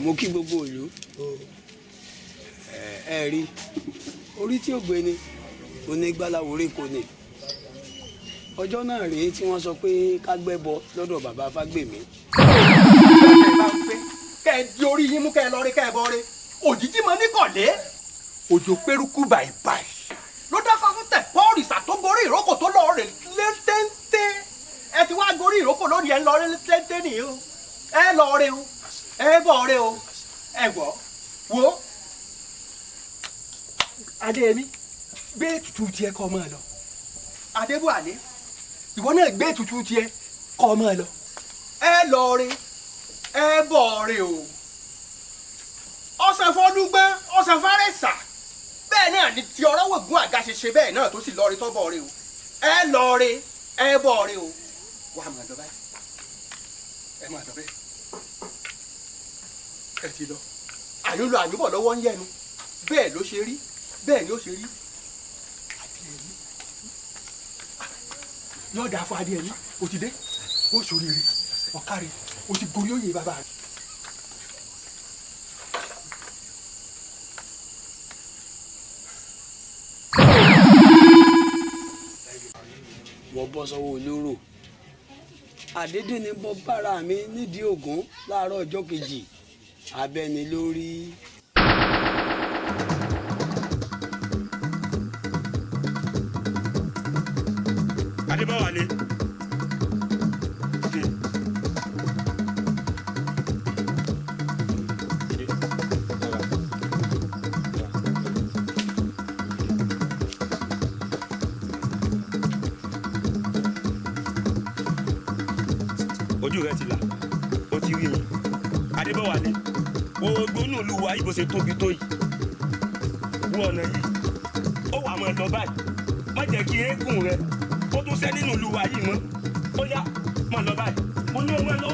mo kí gbogbo ìlú ẹ rí orí tí ò gbé ni onígbàláwòrè kò ní ọjọ́ náà rèé tí wọ́n sọ pé ká gbẹ́bọ lọ́dọ̀ bàbá Fágbèmí. kẹ́ ẹ di orí yín mú kẹ́ ẹ lọ rí kẹ́ ẹ bọ́ rí òjijì mọ ní kọ̀lé òjò pérúkú bàìbàì ló dá fáfún tẹ̀ pọ́ọ̀rìṣà tó gorí ìrókò tó lọ rè lé téńté ẹ ti wá gorí ìrókò lónìí ẹ ń lọ rí téńté nìyí o ẹ lọ rí o ẹ bọ̀ rí o ẹ gbọ́ wo Adéyẹmí gbé tutù tiẹ̀ kọ́ ọmọ ẹ lọ Adébúwálé ìwọ náà gbé tutù tiẹ̀ kọ́ ọmọ ẹ lọ ẹ lọ rí ẹ bọ̀ rí o ọ̀sán fọdúgbọ́n ọ̀sán fárẹ́sà bẹ́ẹ̀ náà ni ti ọ̀rọ̀ wògùn àga ṣe ṣe bẹ́ẹ̀ náà tó sì lọ rí tọ́bọ̀ rí o ẹ lọ rí ẹ bọ̀ rí o wà á máa dọ̀ báyìí ẹ máa dọ̀ bẹ́ẹ̀ ẹ ti lọ àyùnlọ àyùnbọ̀ lọ́wọ́ ń yẹnu bẹ́ẹ̀ ló ṣe rí bẹ́ẹ̀ ni ó ṣe rí Adéyẹmí yóò dáa fún Adéyẹmí o ti dé o ṣoríire ọ̀kárí o ti gorí òye bàbá rẹ. wọ́n bọ́ sọ́wọ́ olóró àdédé ni bọ́ bára mi nídìí ògún láàárọ̀ ọjọ́ kejì abẹ́ni lórí. Adébáwálé. Ojú rẹ ti là ó ti rí yín Adébáwálé ogbónú olúwa yìí bó ṣe tóbi tó yìí wọ ọ̀nà yìí ó wà mọ́ ẹ lọ báyìí má jẹ́ kí eégún rẹ ó tún sẹ́ nínú olúwa yìí mọ́ ó yá mọ́ lọ báyìí mo ní ọmọ ẹ lọ